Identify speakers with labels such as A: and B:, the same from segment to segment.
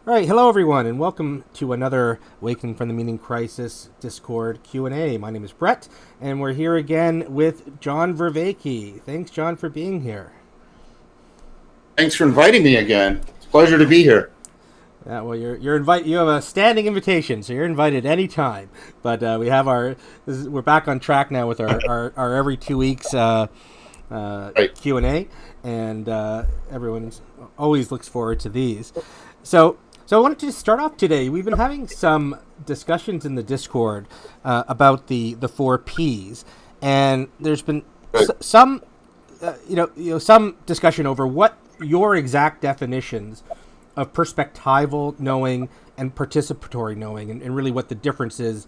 A: All right, hello everyone, and welcome to another Waking from the Meaning Crisis Discord Q&A. My name is Brett, and we're here again with John Vervaeke. Thanks, John, for being here.
B: Thanks for inviting me again. It's a pleasure to be here.
A: Well, you're invite. You have a standing invitation, so you're invited anytime. But we have we're back on track now with our every 2 weeks
B: Right.
A: Q&A, and everyone always looks forward to these. So I wanted to start off today. We've been having some discussions in the Discord about the four Ps, and there's been some some discussion over what your exact definitions of perspectival knowing and participatory knowing, and really what the difference is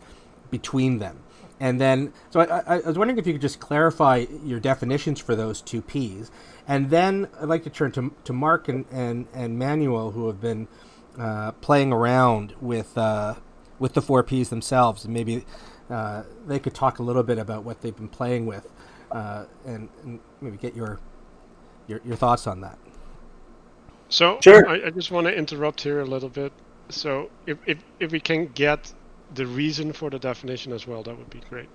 A: between them. And then, so I was wondering if you could just clarify your definitions for those two Ps. And then I'd like to turn to Mark and Manuel, who have been playing around with the four Ps themselves, and maybe they could talk a little bit about what they've been playing with, and maybe get your thoughts on that.
C: So
B: Sure.
C: I just want to interrupt here a little bit. So if we can get the reason for the definition as well, that would be great.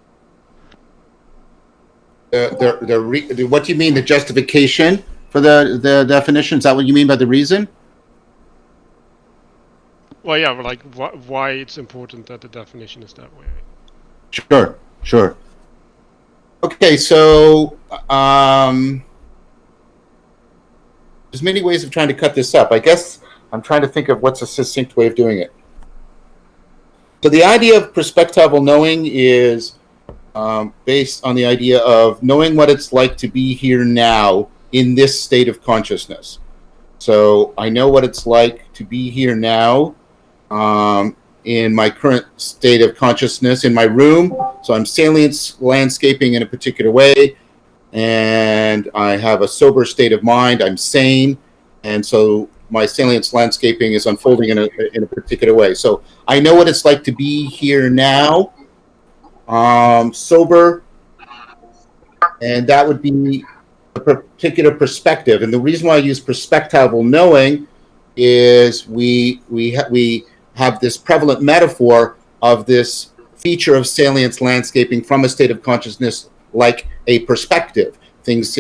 B: What do you mean, the justification for the definition? Is that what you mean by the reason?
C: Well, yeah, like why it's important that the definition is that way.
B: Sure. Okay, so there's many ways of trying to cut this up. I guess I'm trying to think of what's a succinct way of doing it. So the idea of perspectival knowing is based on the idea of knowing what it's like to be here now in this state of consciousness. So I know what it's like to be here now in my current state of consciousness in my room. So I'm salient landscaping in a particular way, and I have a sober state of mind. I'm sane, and so my salience landscaping is unfolding in a particular way. So I know what it's like to be here now, sober, and that would be a particular perspective. And the reason why I use perspectival knowing is we have this prevalent metaphor of this feature of salience landscaping from a state of consciousness like a perspective. Things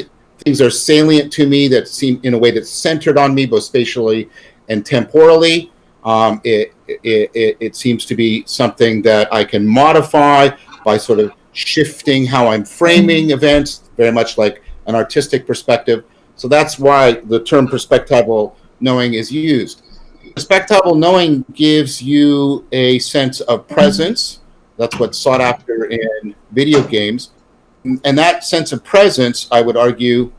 B: are salient to me that seem in a way that's centered on me, both spatially and temporally. It seems to be something that I can modify by sort of shifting how I'm framing events, very much like an artistic perspective. So that's why the term perspectival knowing is used. Perspectival knowing gives you a sense of presence. That's what's sought after in video games. And that sense of presence, I would argue,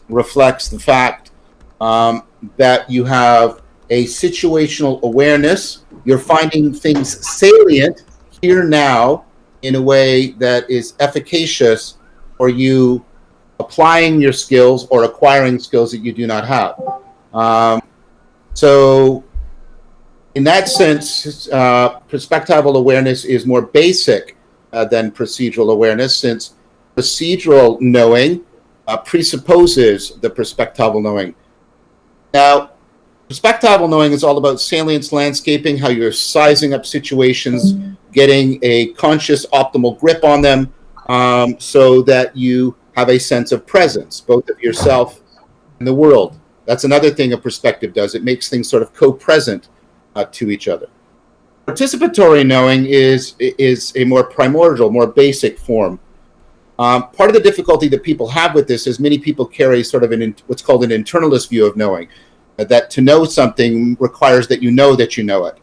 B: reflects the fact that you have a situational awareness. You're finding things salient here now in a way that is efficacious for you applying your skills or acquiring skills that you do not have. So in that sense, perspectival awareness is more basic than procedural awareness, since procedural knowing presupposes the perspectival knowing. Now, perspectival knowing is all about salience landscaping, how you're sizing up situations, getting a conscious optimal grip on them, so that you have a sense of presence, both of yourself and the world. That's another thing a perspective does. It makes things sort of co-present to each other. Participatory knowing is a more primordial, more basic form. Part of the difficulty that people have with this is many people carry sort of what's called an internalist view of knowing, that to know something requires that you know it.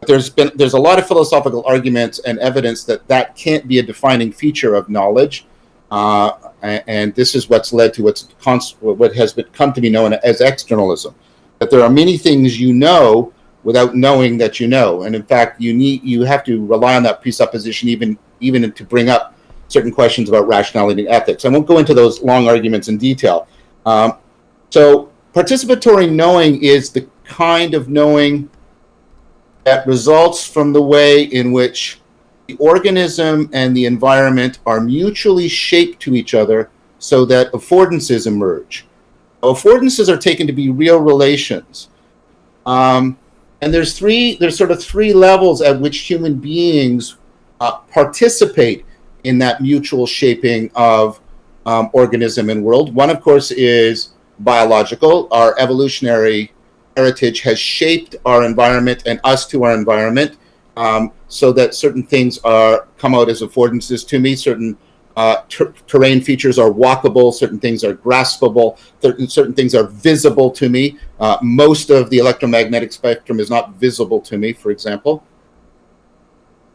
B: There's a lot of philosophical arguments and evidence that can't be a defining feature of knowledge, and this is what's led to what has come to be known as externalism. That there are many things you know without knowing that you know, and in fact, you have to rely on that presupposition even to bring up certain questions about rationality and ethics. I won't go into those long arguments in detail. So participatory knowing is the kind of knowing that results from the way in which the organism and the environment are mutually shaped to each other so that affordances emerge. Affordances are taken to be real relations. And And there's sort of three levels at which human beings participate in that mutual shaping of organism and world. One, of course, is biological. Our evolutionary heritage has shaped our environment and us to our environment, so that certain things come out as affordances to me. Certain terrain features are walkable, certain things are graspable, certain things are visible to me. Most of the electromagnetic spectrum is not visible to me, for example.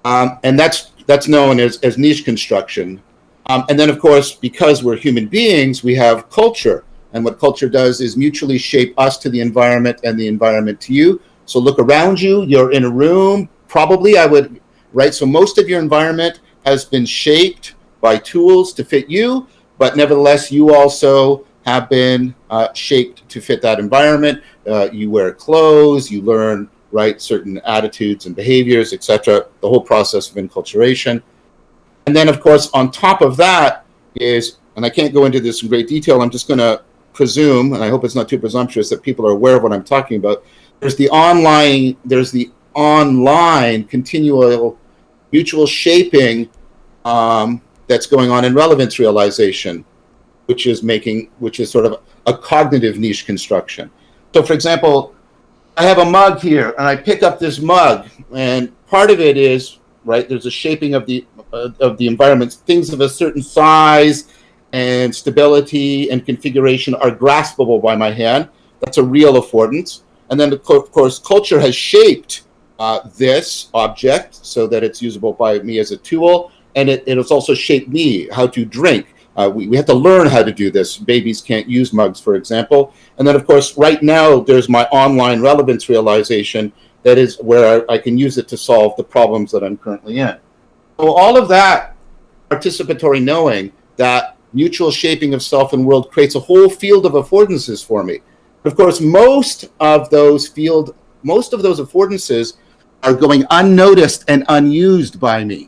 B: And that's known as niche construction. And then, of course, because we're human beings, we have culture. And what culture does is mutually shape us to the environment and the environment to you. So look around you. You're in a room, probably, right? So most of your environment has been shaped by tools to fit you, but nevertheless, you also have been shaped to fit that environment. You wear clothes, you learn, right, certain attitudes and behaviors, etc. The whole process of enculturation. And then, of course, on top of that is, and I can't go into this in great detail, I'm just going to presume, and I hope it's not too presumptuous, that people are aware of what I'm talking about. There's the online continual mutual shaping that's going on in relevance realization, which is sort of a cognitive niche construction. So, for example, I have a mug here, and I pick up this mug, and part of it is, right, there's a shaping of the environment. Things of a certain size and stability and configuration are graspable by my hand. That's a real affordance. And then, of course, culture has shaped this object so that it's usable by me as a tool, and it has also shaped me how to drink. We have to learn how to do this. Babies can't use mugs, for example. And then, of course, right now, there's my online relevance realization. That is where I can use it to solve the problems that I'm currently in. So all of that participatory knowing, that mutual shaping of self and world, creates a whole field of affordances for me. Of course, most of those affordances are going unnoticed and unused by me.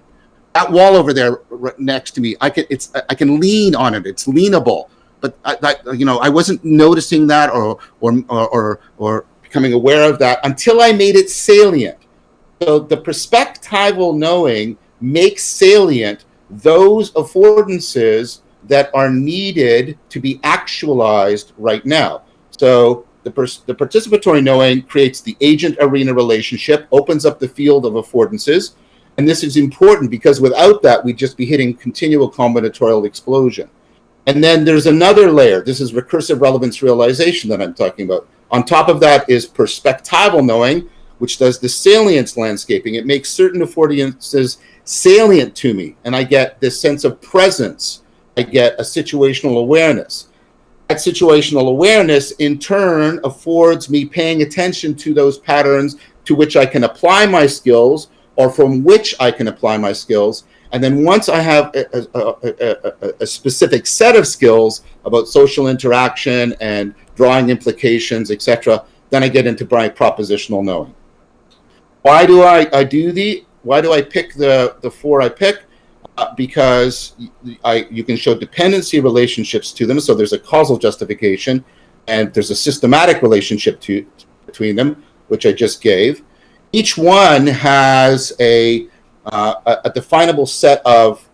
B: That wall over there right next to me, I can lean on it. It's leanable, but I wasn't noticing that or becoming aware of that until I made it salient. So the perspectival knowing makes salient those affordances that are needed to be actualized right now. So the participatory knowing creates the agent-arena relationship, opens up the field of affordances, and this is important because without that, we'd just be hitting continual combinatorial explosion. And then there's another layer. This is recursive relevance realization that I'm talking about. On top of that is perspectival knowing, which does the salience landscaping. It makes certain affordances salient to me, and I get this sense of presence. I get a situational awareness. That situational awareness, in turn, affords me paying attention to those patterns to which I can apply my skills, or from which I can apply my skills. And then once I have a specific set of skills about social interaction and drawing implications, etc., then I get into my propositional knowing. Why do I pick the four I pick? Because you can show dependency relationships to them, so there's a causal justification, and there's a systematic relationship between them, which I just gave. Each one has a definable set of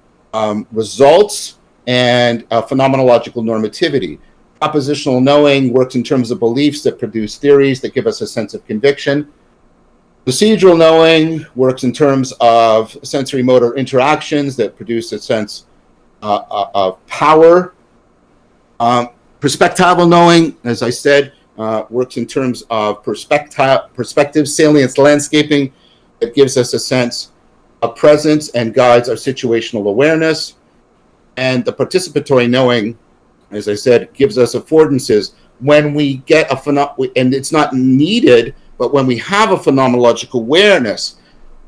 B: results and phenomenological normativity. Propositional knowing works in terms of beliefs that produce theories that give us a sense of conviction. Procedural knowing works in terms of sensory motor interactions that produce a sense of power. Perspectival knowing, as I said, works in terms of perspective, salience, landscaping that gives us a sense of presence and guides our situational awareness. And the participatory knowing, as I said, gives us affordances when we get and it's not needed, but when we have a phenomenological awareness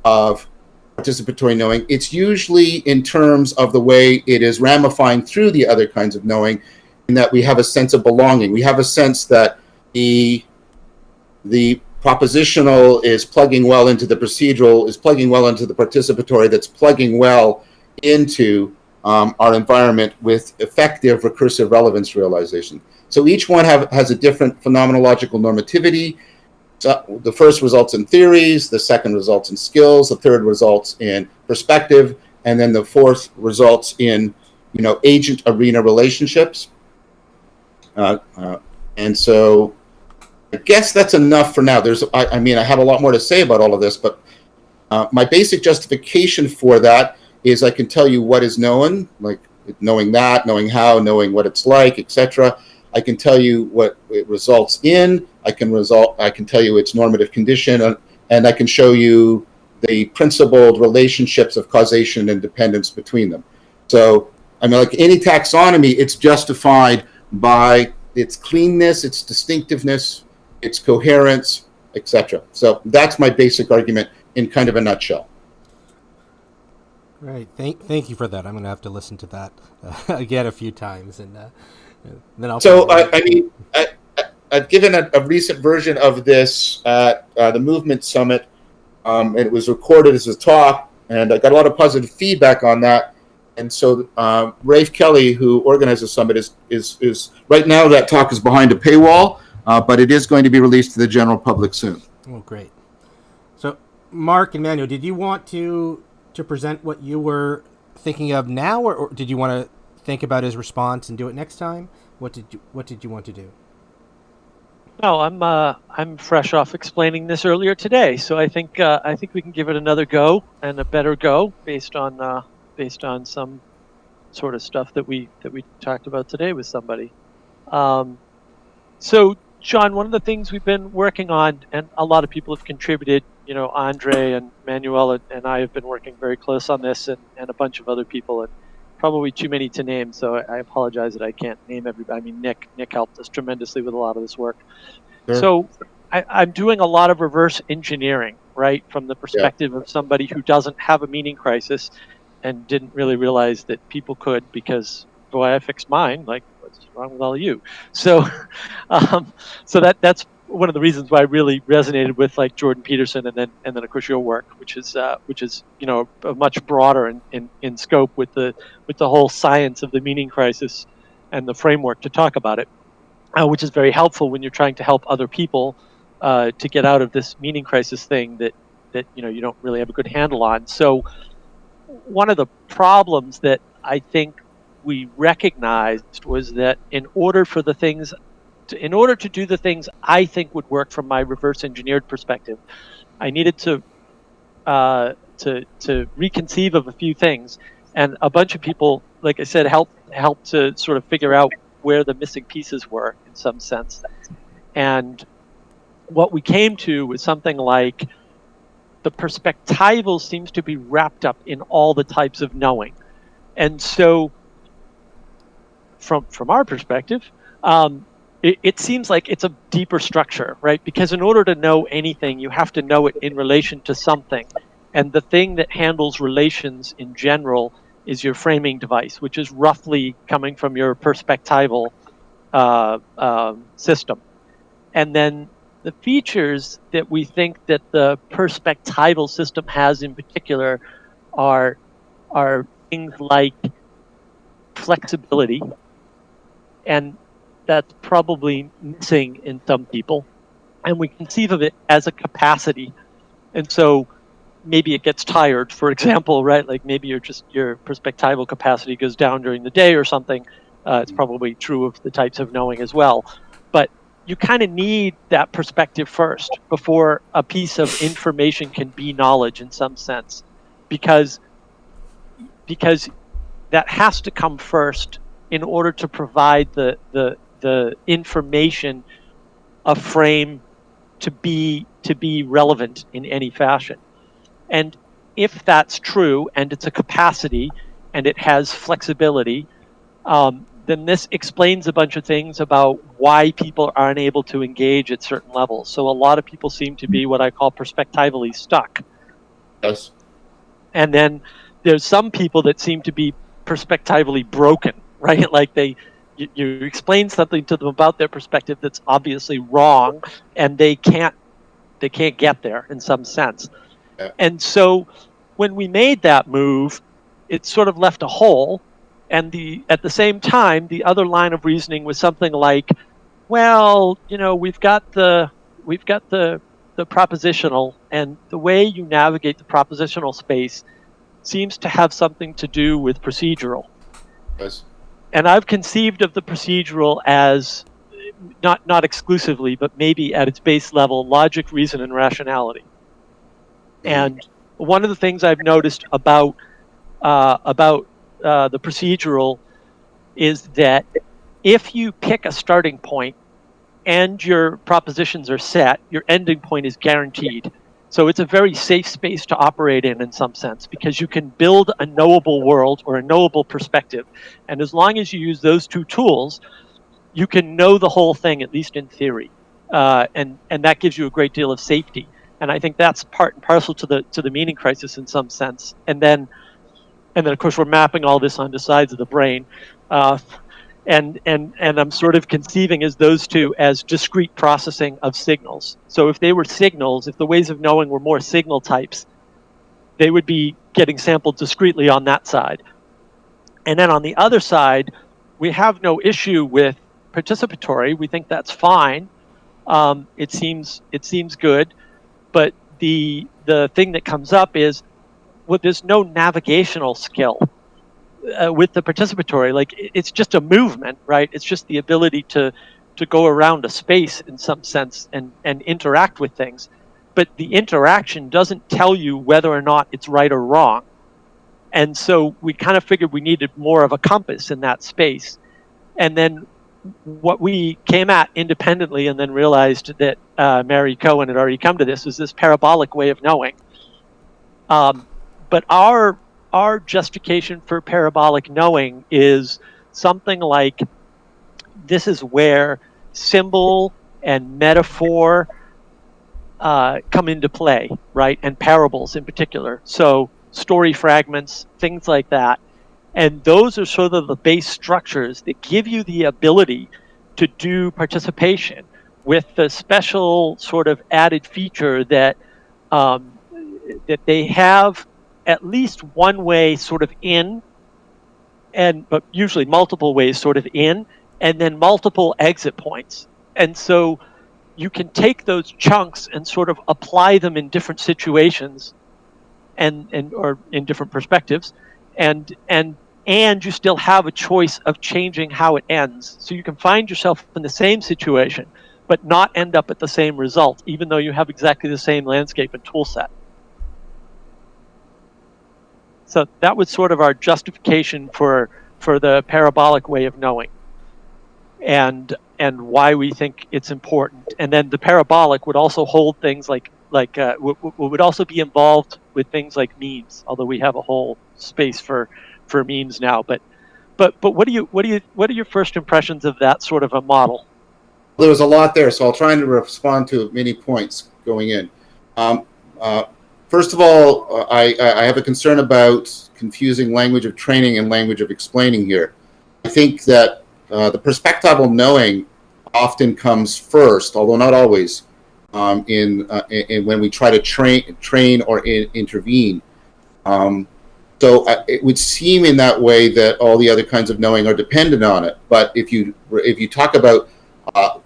B: of participatory knowing, it's usually in terms of the way it is ramifying through the other kinds of knowing, in that we have a sense of belonging. We have a sense that the propositional is plugging well into the procedural, is plugging well into the participatory, that's plugging well into our environment with effective recursive relevance realization. So each one has a different phenomenological normativity, the first results in theories, the second results in skills, the third results in perspective, and then the fourth results in, agent arena relationships. And so I guess that's enough for now. I have a lot more to say about all of this, but my basic justification for that is I can tell you what is known, like knowing that, knowing how, knowing what it's like, etc. I can tell you what it results in. I can tell you its normative condition, and I can show you the principled relationships of causation and dependence between them. So, like any taxonomy, it's justified by its cleanness, its distinctiveness, its coherence, etc. So that's my basic argument in kind of a nutshell.
A: Right. Thank you for that. I'm going to have to listen to that again a few times, and then I'll.
B: So I've given a recent version of this at the Movement Summit, and it was recorded as a talk, and I got a lot of positive feedback on that. And so Rafe Kelly, who organized the summit, is right now that talk is behind a paywall, but it is going to be released to the general public soon.
A: Oh, great. So, Mark and Manuel, did you want to present what you were thinking of now, or did you want to think about his response and do it next time? What did you want to do?
D: No, I'm fresh off explaining this earlier today, so I think we can give it another go, and a better go based on some sort of stuff that we talked about today with somebody. So, John, one of the things we've been working on, and a lot of people have contributed, Andre and Manuel and I have been working very close on this, and a bunch of other people, and probably too many to name, so I apologize that I can't name everybody. I mean, Nick helped us tremendously with a lot of this work. Sure. So I'm doing a lot of reverse engineering, right, from the perspective of somebody who doesn't have a meaning crisis and didn't really realize that people could, because, boy, I fixed mine. Like, what's wrong with all of you? So, so that's one of the reasons why I really resonated with like Jordan Peterson, and then of course your work, which is much broader in scope with the whole science of the meaning crisis and the framework to talk about it, which is very helpful when you're trying to help other people to get out of this meaning crisis thing that you don't really have a good handle on. So one of the problems that I think we recognized was that in order to do the things I think would work from my reverse engineered perspective, I needed to reconceive of a few things, and a bunch of people, like I said, helped to sort of figure out where the missing pieces were in some sense. And what we came to was something like the perspectival seems to be wrapped up in all the types of knowing. And so from our perspective, it seems like it's a deeper structure, right? Because in order to know anything, you have to know it in relation to something. And the thing that handles relations in general is your framing device, which is roughly coming from your perspectival system. And then the features that we think that the perspectival system has in particular are things like flexibility, and that's probably missing in some people. And we conceive of it as a capacity. And so maybe it gets tired, for example, right? Like maybe your perspectival capacity goes down during the day or something. It's probably true of the types of knowing as well. But you kind of need that perspective first before a piece of information can be knowledge in some sense, because that has to come first in order to provide the information a frame to be relevant in any fashion. And if that's true, and it's a capacity, and it has flexibility, then this explains a bunch of things about why people aren't able to engage at certain levels. So a lot of people seem to be what I call perspectivally stuck.
B: Yes.
D: And then there's some people that seem to be perspectivally broken, right? Like you explain something to them about their perspective that's obviously wrong, and they can't get there in some sense. Yeah. And so when we made that move, it sort of left a hole. And at the same time, the other line of reasoning was something like, well, we've got the the propositional, and the way you navigate the propositional space seems to have something to do with procedural.
B: Yes.
D: And I've conceived of the procedural as not exclusively, but maybe at its base level, logic, reason, and rationality. And one of the things I've noticed about the procedural is that if you pick a starting point and your propositions are set, your ending point is guaranteed. So it's a very safe space to operate in some sense, because you can build a knowable world or a knowable perspective. And as long as you use those two tools, you can know the whole thing, at least in theory. And that gives you a great deal of safety. And I think that's part and parcel to the meaning crisis in some sense. And then of course we're mapping all this onto sides of the brain. Uh, and I'm sort of conceiving as those two as discrete processing of signals. So if they were signals, if the ways of knowing were more signal types, they would be getting sampled discretely on that side. And then on the other side, we have no issue with participatory. We think that's fine. It seems good, but the thing that comes up is, well, there's no navigational skill with the participatory. Like, it's just a movement, right? It's just the ability to go around a space in some sense and interact with things. But the interaction doesn't tell you whether or not it's right or wrong. And so we kind of figured we needed more of a compass in that space. And then what we came at independently and then realized that Mary Cohen had already come to this was this parabolic way of knowing. But our justification for parabolic knowing is something like, this is where symbol and metaphor come into play, right? And parables in particular. So story fragments, things like that. And those are sort of the base structures that give you the ability to do participation, with the special sort of added feature that that they have at least one way sort of in, but usually multiple ways sort of in, and then multiple exit points. And so you can take those chunks and sort of apply them in different situations and or in different perspectives, and you still have a choice of changing how it ends. So you can find yourself in the same situation, but not end up at the same result, even though you have exactly the same landscape and tool set. So that was sort of our justification for the parabolic way of knowing, and why we think it's important. And then the parabolic would also hold things like would also be involved with things like memes, although we have a whole space for memes now. But what are your first impressions of that sort of a model?
B: There was a lot there, so I'll try and respond to many points going in. First of all, I have a concern about confusing language of training and language of explaining here. I think that the perspectival knowing often comes first, although not always, in when we try to train or intervene. So it would seem in that way that all the other kinds of knowing are dependent on it. But if you talk about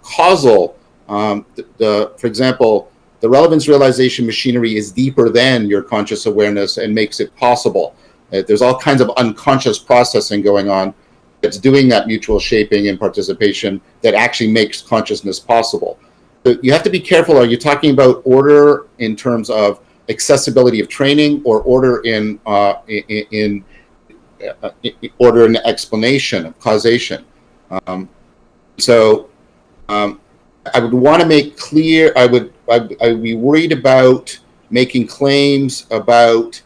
B: causal, for example, the relevance realization machinery is deeper than your conscious awareness and makes it possible. There's all kinds of unconscious processing going on that's doing that mutual shaping and participation that actually makes consciousness possible. So you have to be careful. Are you talking about order in terms of accessibility of training, or order in order in explanation of causation? I would want to make clear, I'd be worried about making claims about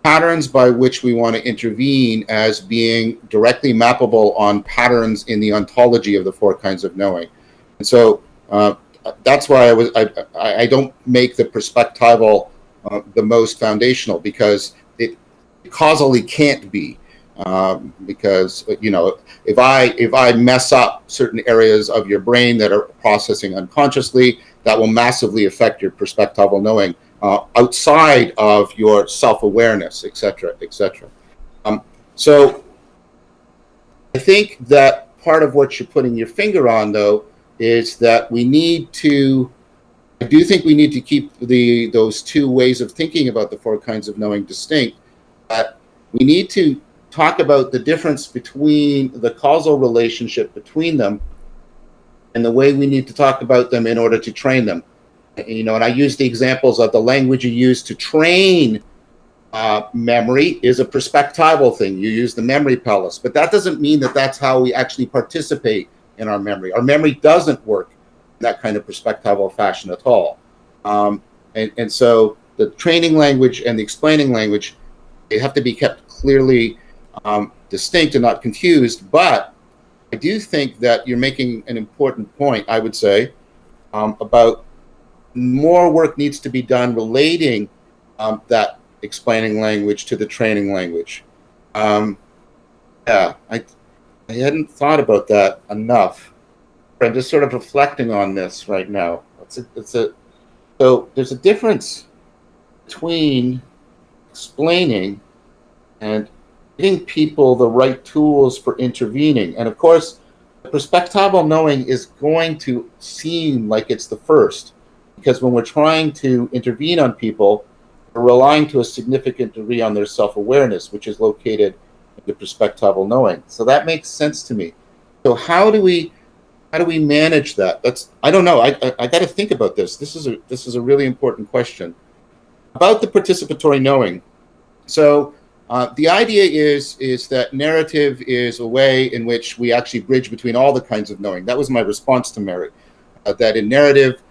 B: patterns by which we want to intervene as being directly mappable on patterns in the ontology of the four kinds of knowing. And so that's why I don't make the perspectival the most foundational, because it causally can't be. Because if I mess up certain areas of your brain that are processing unconsciously, that will massively affect your perspectival knowing outside of your self-awareness, etc., etc. So I think that part of what you're putting your finger on, though, is that we need to I do think we need to keep those two ways of thinking about the four kinds of knowing distinct. But we need to talk about the difference between the causal relationship between them and the way we need to talk about them in order to train them. And I use the examples of the language you use to train memory is a perspectival thing. You use the memory palace, but that doesn't mean that that's how we actually participate in our memory. Our memory doesn't work in that kind of perspectival fashion at all. And so the training language and the explaining language, they have to be kept clearly distinct and not confused. But I do think that you're making an important point, I would say, about more work needs to be done relating that explaining language to the training language. I hadn't thought about that enough. I'm just sort of reflecting on this right now. So there's a difference between explaining and giving people the right tools for intervening. And of course, perspectival knowing is going to seem like it's the first, because when we're trying to intervene on people, we're relying to a significant degree on their self-awareness, which is located in the perspectival knowing. So that makes sense to me. So how do we manage that? I don't know. I got to think about this. This is a really important question about the participatory knowing. So the idea is that narrative is a way in which we actually bridge between all the kinds of knowing. That was my response to Mary. That in narrative,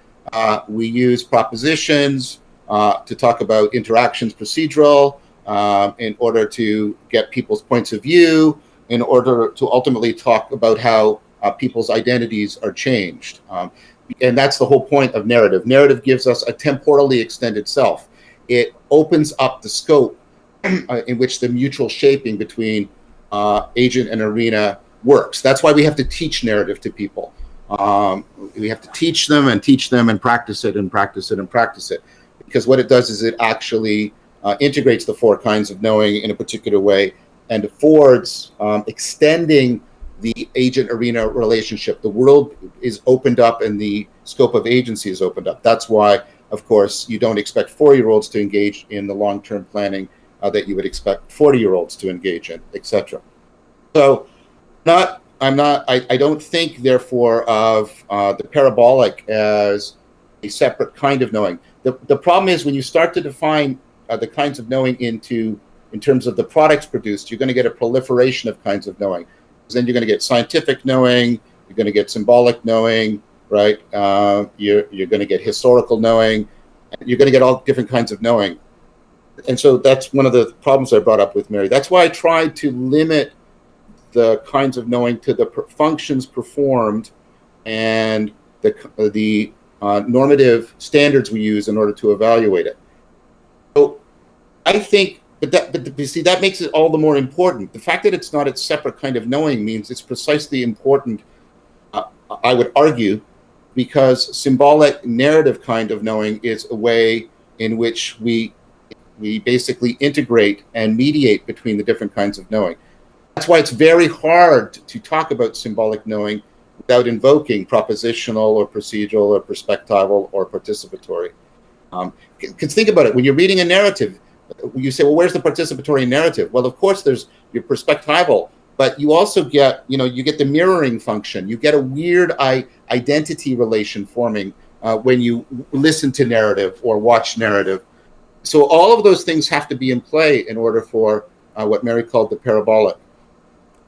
B: we use propositions to talk about interactions procedural in order to get people's points of view, in order to ultimately talk about how people's identities are changed. And that's the whole point of narrative. Narrative gives us a temporally extended self. It opens up the scope in which the mutual shaping between agent and arena works. That's why we have to teach narrative to people. We have to teach them and practice it and practice it and practice it. Because what it does is it actually integrates the four kinds of knowing in a particular way and affords extending the agent-arena relationship. The world is opened up and the scope of agency is opened up. That's why, of course, you don't expect 4-year-olds to engage in the long-term planning that you would expect 40-year-olds to engage in, etc. So I don't think, therefore, of the parabolic as a separate kind of knowing. The problem is when you start to define the kinds of knowing in terms of the products produced, you're going to get a proliferation of kinds of knowing. Then you're going to get scientific knowing, you're going to get symbolic knowing, right? You're going to get historical knowing, you're going to get all different kinds of knowing. And so that's one of the problems I brought up with Mary. That's why I tried to limit the kinds of knowing to the functions performed and the normative standards we use in order to evaluate it. So I think, but you see, that makes it all the more important. The fact that it's not a separate kind of knowing means it's precisely important, I would argue, because symbolic narrative kind of knowing is a way in which we basically integrate and mediate between the different kinds of knowing. That's why it's very hard to talk about symbolic knowing without invoking propositional or procedural or perspectival or participatory. Because think about it, when you're reading a narrative, you say, well, where's the participatory narrative? Well, of course, there's your perspectival, but you also get, you get the mirroring function. You get a weird identity relation forming when you listen to narrative or watch narrative. So all of those things have to be in play in order for what Mary called the parabolic.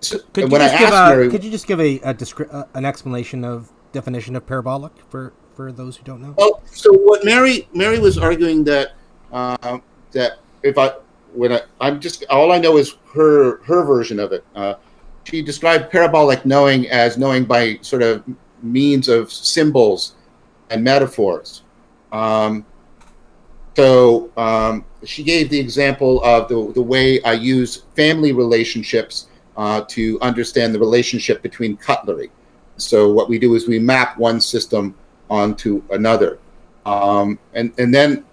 B: So,
A: could you just give an explanation of definition of parabolic for those who don't know?
B: Well, so what Mary was arguing that all I know is her version of it. She described parabolic knowing as knowing by sort of means of symbols and metaphors. So she gave the example of the way I use family relationships to understand the relationship between cutlery. So what we do is we map one system onto another. And then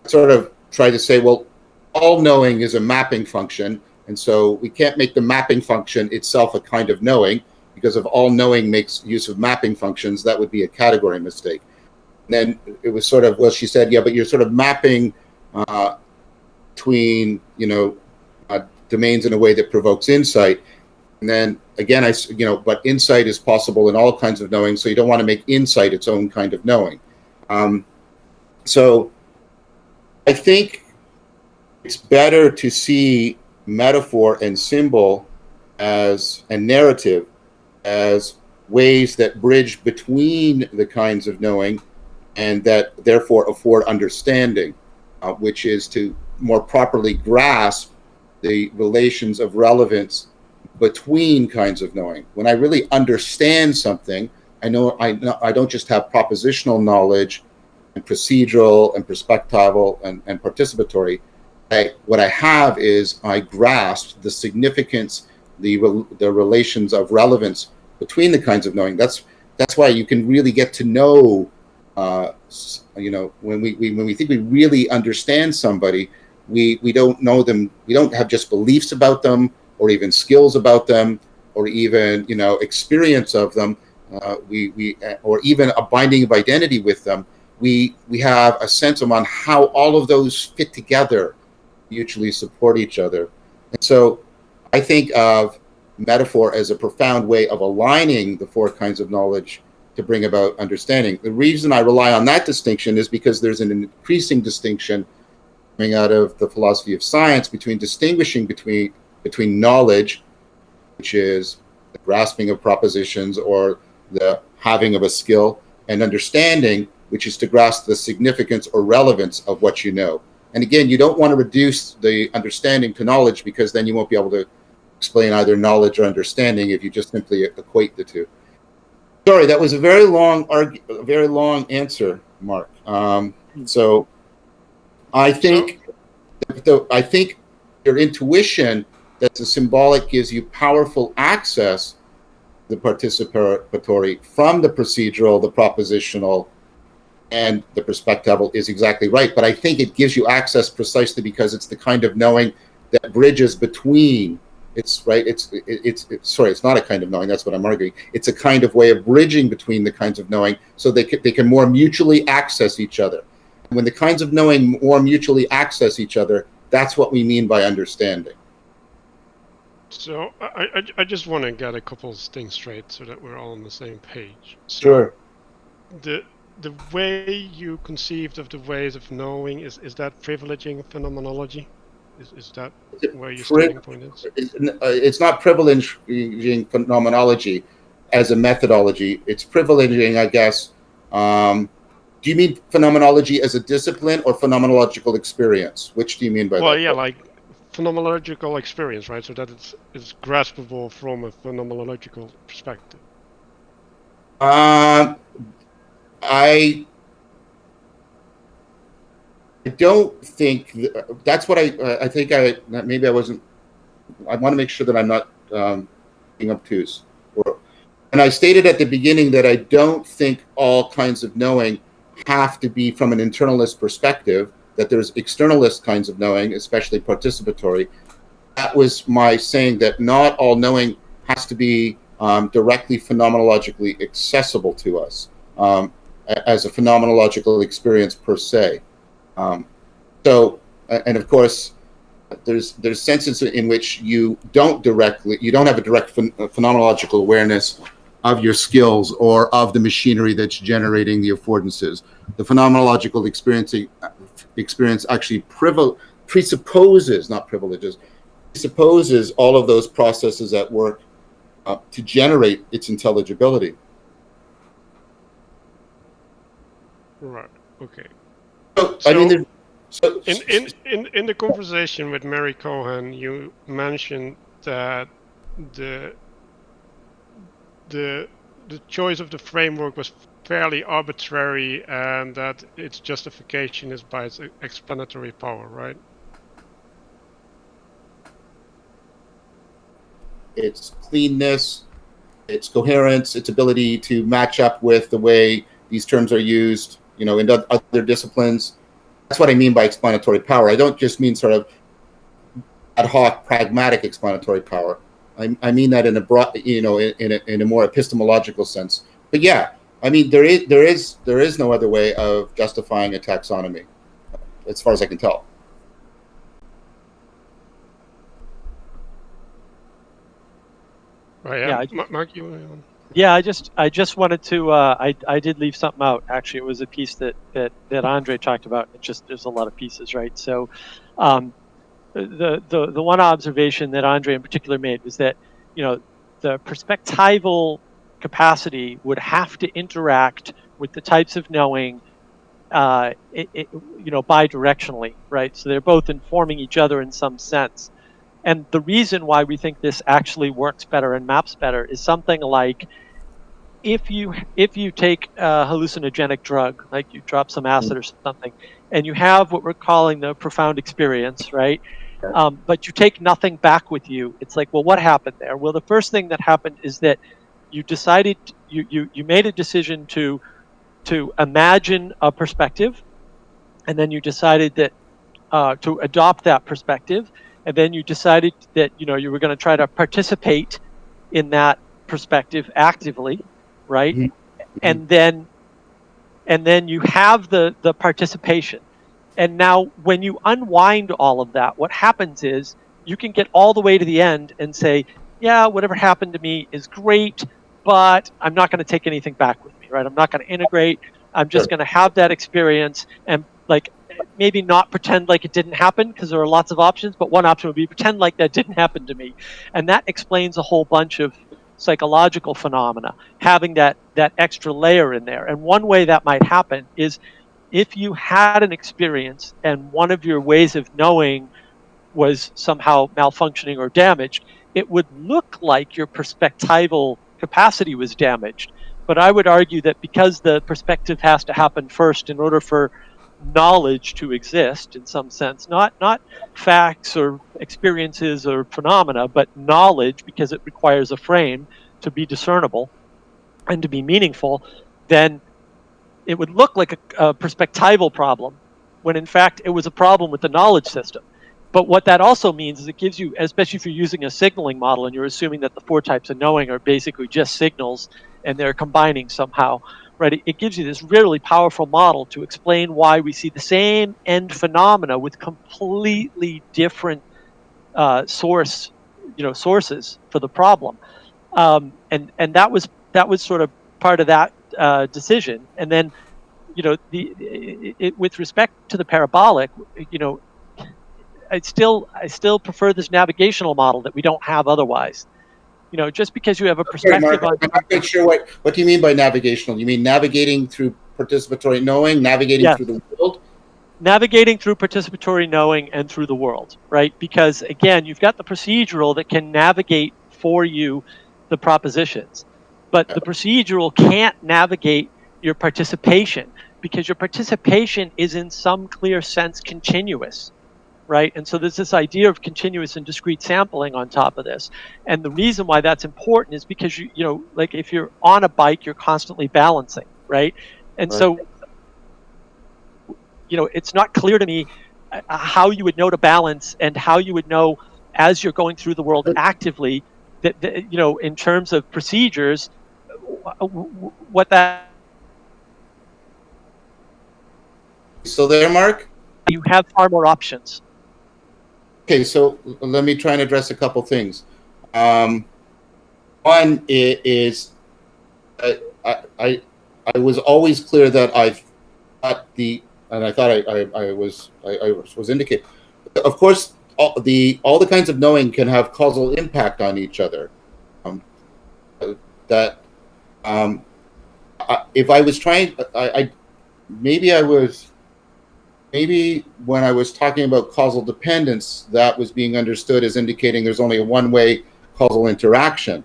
B: sort of try to say, well, all knowing is a mapping function. And so we can't make the mapping function itself a kind of knowing, because if all knowing makes use of mapping functions, that would be a category mistake. then it was sort of, well, she said, yeah, but you're sort of mapping between, domains in a way that provokes insight. And then again, but insight is possible in all kinds of knowing, so you don't want to make insight its own kind of knowing. So I think it's better to see metaphor and symbol and narrative as ways that bridge between the kinds of knowing and that therefore afford understanding, which is to more properly grasp the relations of relevance between kinds of knowing. When I really understand something, I don't just have propositional knowledge and procedural and perspectival and participatory. What I have is I grasp the significance, the relations of relevance between the kinds of knowing. That's why you can really get to know. When we think we really understand somebody, we don't know them. We don't have just beliefs about them, or even skills about them, or even experience of them. Or even a binding of identity with them. We have a sense on how all of those fit together, mutually support each other. And so I think of metaphor as a profound way of aligning the four kinds of knowledge to bring about understanding. The reason I rely on that distinction is because there's an increasing distinction coming out of the philosophy of science between distinguishing between knowledge, which is the grasping of propositions or the having of a skill, and understanding, which is to grasp the significance or relevance of what you know. And again, you don't want to reduce the understanding to knowledge, because then you won't be able to explain either knowledge or understanding if you just simply equate the two. Sorry, that was a very long answer, Mark. So I think your intuition that the symbolic gives you powerful access, the participatory, from the procedural, the propositional, and the perspectival is exactly right. But I think it gives you access precisely because it's the kind of knowing that bridges between. It's right. It's not a kind of knowing. That's what I'm arguing. It's a kind of way of bridging between the kinds of knowing, so they can more mutually access each other. And when the kinds of knowing more mutually access each other, that's what we mean by understanding.
C: So I just want to get a couple of things straight so that we're all on the same page. So
B: Sure.
C: The way you conceived of the ways of knowing, is that privileging phenomenology? Is that where your starting point is?
B: It's not privileging phenomenology as a methodology. It's privileging, I guess. Do you mean phenomenology as a discipline or phenomenological experience? Which do you mean by that?
C: Well, yeah, like phenomenological experience, right? So that it's graspable from a phenomenological perspective.
B: I don't think that's what I think. Maybe I wasn't. I want to make sure that I'm not being obtuse. And I stated at the beginning that I don't think all kinds of knowing have to be from an internalist perspective. That there's externalist kinds of knowing, especially participatory. That was my saying that not all knowing has to be directly phenomenologically accessible to us as a phenomenological experience per se. And of course, there's senses in which you don't have a direct phenomenological awareness of your skills or of the machinery that's generating the affordances. The phenomenological experience actually presupposes all of those processes at work to generate its intelligibility.
C: Right. Okay.
B: So,
C: in the conversation with Mary Cohen, you mentioned that the choice of the framework was fairly arbitrary, and that its justification is by its explanatory power, right?
B: Its cleanness, its coherence, its ability to match up with the way these terms are used, in other disciplines. That's what I mean by explanatory power. I don't just mean sort of ad hoc, pragmatic explanatory power. I mean that in a broad, in a more epistemological sense. But yeah, I mean, there is no other way of justifying a taxonomy, as far as I can tell.
C: Right,
D: Yeah,
C: Mark, you.
D: Yeah, I just wanted to I did leave something out. Actually, it was a piece that Andre talked about. It's just there's a lot of pieces, right? So, um, the one observation that Andre in particular made was that the perspectival capacity would have to interact with the types of knowing bidirectionally, right? So they're both informing each other in some sense. And the reason why we think this actually works better and maps better is something like if you take a hallucinogenic drug, like you drop some acid or something, and you have what we're calling the profound experience, right? But you take nothing back with you. It's like, well, what happened there? Well, the first thing that happened is that you decided you made a decision to imagine a perspective, and then you decided that to adopt that perspective, and then you decided that you were going to try to participate in that perspective actively, right?
B: Mhm. Mhm.
D: And then and then you have the participation. And now when you unwind all of that, what happens is you can get all the way to the end and say, yeah, whatever happened to me is great, but I'm not going to take anything back with me, right? I'm not going to integrate. I'm just
B: Sure.
D: going to have that experience and like maybe not pretend like it didn't happen, because there are lots of options, but one option would be pretend like that didn't happen to me. And that explains a whole bunch of psychological phenomena, having that extra layer in there. And one way that might happen is if you had an experience and one of your ways of knowing was somehow malfunctioning or damaged, it would look like your perspectival capacity was damaged. But I would argue that because the perspective has to happen first in order for knowledge to exist in some sense, not facts or experiences or phenomena, but knowledge, because it requires a frame to be discernible and to be meaningful, then it would look like a perspectival problem when in fact it was a problem with the knowledge system. But what that also means is it gives you, especially if you're using a signaling model and you're assuming that the four types of knowing are basically just signals and they're combining somehow, right? It gives you this really powerful model to explain why we see the same end phenomena with completely different sources for the problem. And that was sort of part of that decision. And then with respect to the parabolic, you know, I still prefer this navigational model that we don't have otherwise. Just because you have a
B: Sorry, Mark,
D: perspective on
B: I'm not
D: something.
B: quite sure what do you mean by navigational? You mean navigating through participatory knowing, navigating
D: Yes,
B: through the world?
D: navigating through participatory knowing and through the world, right? Because again, you've got the procedural that can navigate for you the propositions, but the procedural can't navigate your participation, because your participation is in some clear sense continuous, right? And so there's this idea of continuous and discrete sampling on top of this. And the reason why that's important is because like if you're on a bike, you're constantly balancing, right? And
B: Right.
D: so it's not clear to me how you would know to balance, and how you would know as you're going through the world actively that in terms of procedures, what that
B: So there, Mark?
D: you have far more options.
B: Okay, so let me try and address a couple things. Um, One is I, I I was always clear that I thought and I thought I was indicating. Of course, all the kinds of knowing can have causal impact on each other. Um, that if I was trying, maybe I was maybe when I was talking about causal dependence, that was being understood as indicating there's only a one-way causal interaction.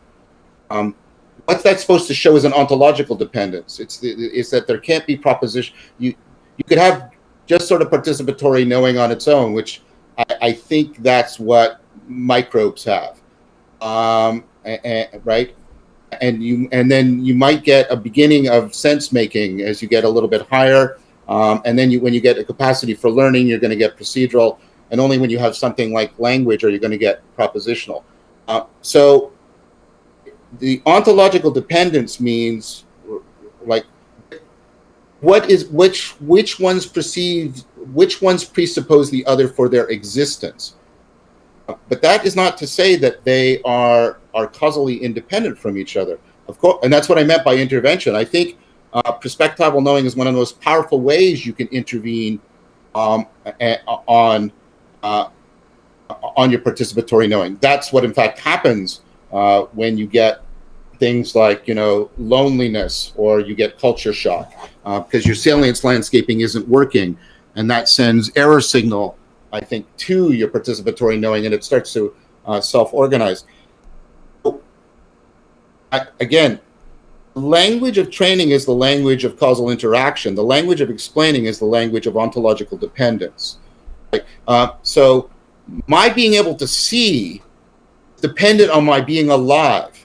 B: Um, what's that supposed to show is an ontological dependence. It's that there can't be proposition. You could have just sort of participatory knowing on its own, which I think that's what microbes have, right? And then you might get a beginning of sense making as you get a little bit higher, and then when you get a capacity for learning, you're going to get procedural, and only when you have something like language are you going to get propositional. So the ontological dependence means like which ones presuppose the other for their existence. But that is not to say that they are causally independent from each other. Of course, and that's what I meant by intervention. I think perspectival knowing is one of the most powerful ways you can intervene on your participatory knowing. That's what, in fact, happens when you get things like, loneliness, or you get culture shock, because your salience landscaping isn't working, and that sends error signal, I think, to your participatory knowing, and it starts to self-organize. Again, language of training is the language of causal interaction. The language of explaining is the language of ontological dependence. Right? So my being able to see is dependent on my being alive.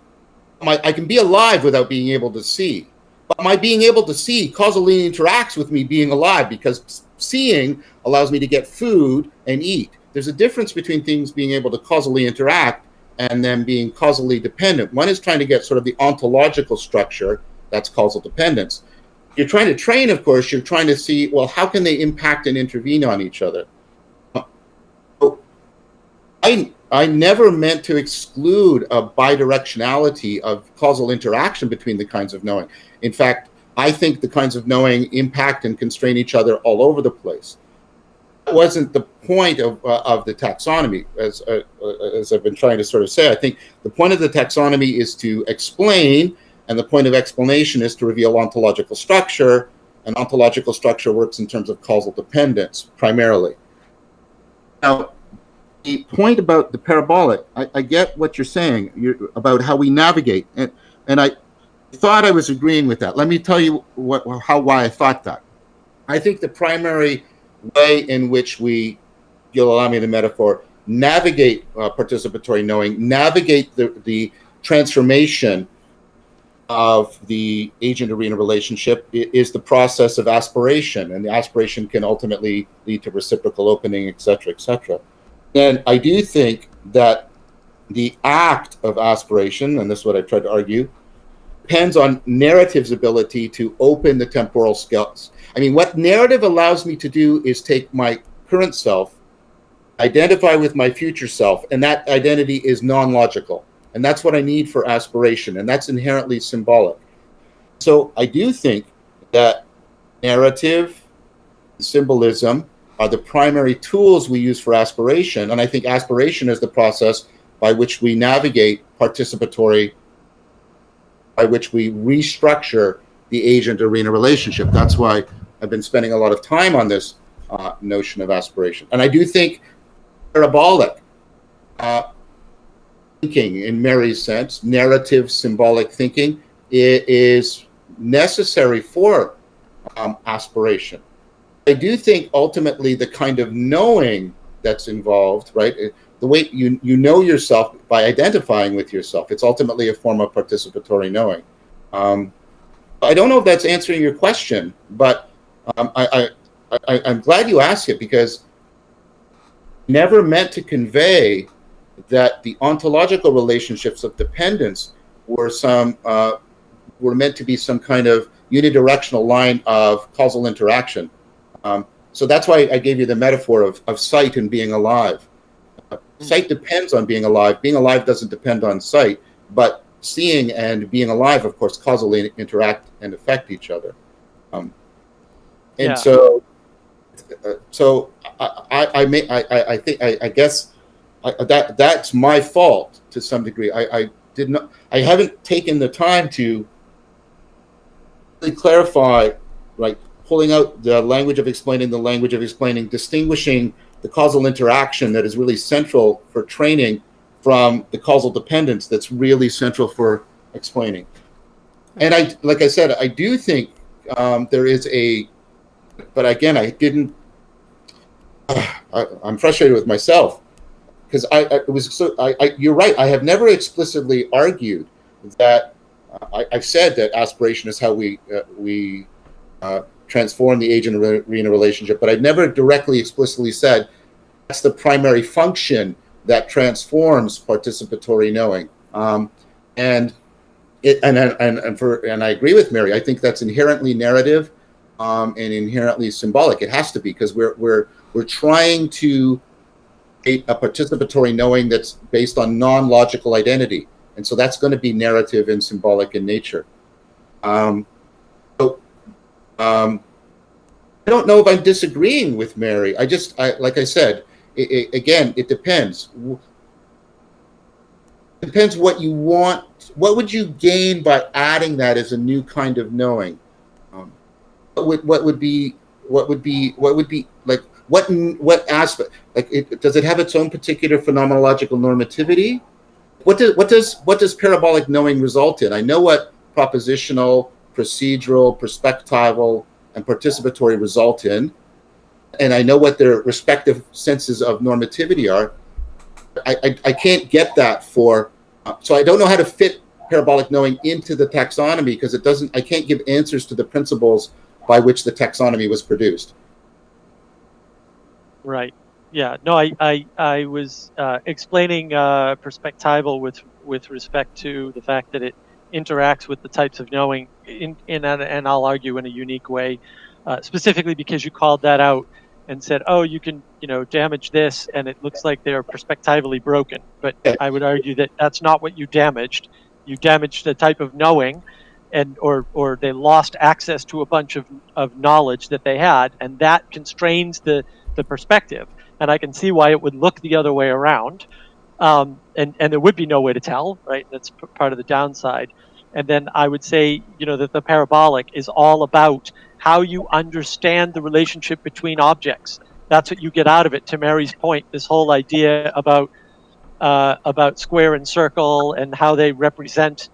B: I can be alive without being able to see. But my being able to see causally interacts with me being alive, because seeing allows me to get food and eat. There's a difference between things being able to causally interact and then being causally dependent. One is trying to get sort of the ontological structure, that's causal dependence. You're trying to train, of course, you're trying to see, well, how can they impact and intervene on each other? I never meant to exclude a bidirectionality of causal interaction between the kinds of knowing. In fact, I think the kinds of knowing impact and constrain each other all over the place. That wasn't the point of the taxonomy, as I've been trying to sort of say. I think the point of the taxonomy is to explain, and the point of explanation is to reveal ontological structure, and ontological structure works in terms of causal dependence, primarily. Now, the point about the parabolic, I get what you're saying about how we navigate, and I thought I was agreeing with that. Let me tell you why I thought that. I think the primary way in which we, you'll allow me the metaphor, navigate participatory knowing, navigate the transformation of the agent-arena relationship is the process of aspiration, and the aspiration can ultimately lead to reciprocal opening, et cetera, et cetera. And I do think that the act of aspiration, and this is what I tried to argue, depends on narrative's ability to open the temporal scales. I mean, what narrative allows me to do is take my current self, identify with my future self, and that identity is non-logical. And that's what I need for aspiration, and that's inherently symbolic. So I do think that narrative, symbolism, are the primary tools we use for aspiration. And I think aspiration is the process by which we navigate participatory, by which we restructure the agent-arena relationship. That's why I've been spending a lot of time on this notion of aspiration. And I do think parabolic thinking, in Mary's sense, narrative symbolic thinking, is necessary for aspiration. I do think ultimately the kind of knowing that's involved, right? The way you know yourself by identifying with yourself, it's ultimately a form of participatory knowing. I don't know if that's answering your question, but I'm glad you asked it, because I never meant to convey that the ontological relationships of dependence were meant to be some kind of unidirectional line of causal interaction. So that's why I gave you the metaphor of sight and being alive. Sight depends on being alive. Being alive doesn't depend on sight, but seeing and being alive, of course, causally interact and affect each other. So I guess that's my fault to some degree. I haven't taken the time to really clarify, like, pulling out the language of explaining, distinguishing the causal interaction that is really central for training from the causal dependence that's really central for explaining. And like I said, I do think there is but again, I'm frustrated with myself, because you're right. I have never explicitly argued that. I've said that aspiration is how we transform the agent-arena relationship, but I've never directly, explicitly said that's the primary function that transforms participatory knowing. And and I agree with Mary. I think that's inherently narrative, and inherently symbolic. It has to be, because we're trying to create a participatory knowing that's based on non-logical identity, and so that's going to be narrative and symbolic in nature. So I don't know if I'm disagreeing with Mary. Like I said, again, it depends. Depends what you want. What would you gain by adding that as a new kind of knowing? What would be like what aspect? Like, does it have its own particular phenomenological normativity? What does parabolic knowing result in? I know what propositional, procedural, perspectival, and participatory result in, and I know what their respective senses of normativity are. I can't get that for, so I don't know how to fit parabolic knowing into the taxonomy, because it doesn't. I can't give answers to the principles by which the taxonomy was produced.
D: Right. Yeah. No, I was explaining perspectival with respect to the fact that it interacts with the types of knowing and I'll argue in a unique way, specifically because you called that out and said, oh, you can damage this and it looks like they're perspectively broken. But I would argue that that's not what you damaged. You damaged the type of knowing, and or they lost access to a bunch of knowledge that they had, and that constrains the perspective. And I can see why it would look the other way around. And there would be no way to tell, right? That's part of the downside. And then I would say, that the parabolic is all about how you understand the relationship between objects. That's what you get out of it. To Mary's point, this whole idea about square and circle and how they represent,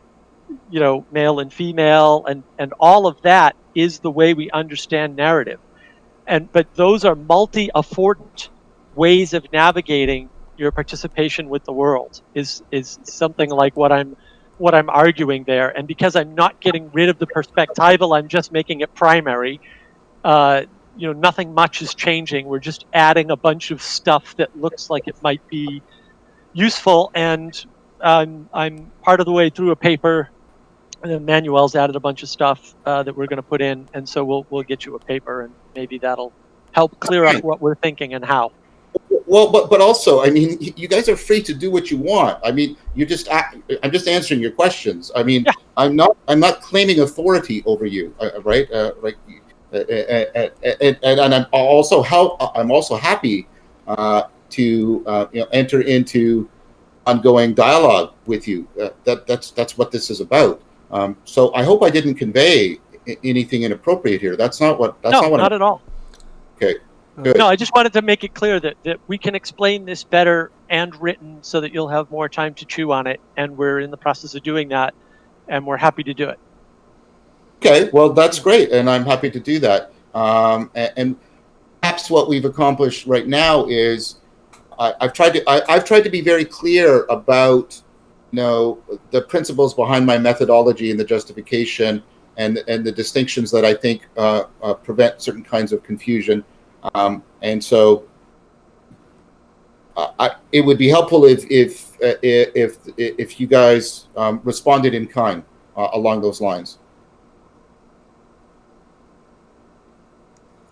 D: male and female, and all of that is the way we understand narrative. But those are multi-affordant ways of navigating your participation with the world, is something like what I'm arguing there. And because I'm not getting rid of the perspectival, I'm just making it primary. Nothing much is changing. We're just adding a bunch of stuff that looks like it might be useful. And I'm part of the way through a paper. And then Manuel's added a bunch of stuff that we're going to put in, and so we'll get you a paper, and maybe that'll help clear up what we're thinking and how.
B: Well, but also, I mean, you guys are free to do what you want. I mean, I'm just answering your questions. I mean, yeah. I'm not claiming authority over you, right? And I'm also happy to enter into ongoing dialogue with you. That's what this is about. So I hope I didn't convey anything inappropriate here. That's not what.
D: Not at all.
B: Okay. Good.
D: No, I just wanted to make it clear that we can explain this better and written so that you'll have more time to chew on it. And we're in the process of doing that, and we're happy to do it.
B: Okay, well, that's great, and I'm happy to do that. And perhaps what we've accomplished right now is I've tried to be very clear about the principles behind my methodology and the justification and the distinctions that I think prevent certain kinds of confusion. And so it would be helpful if you guys responded in kind along those lines.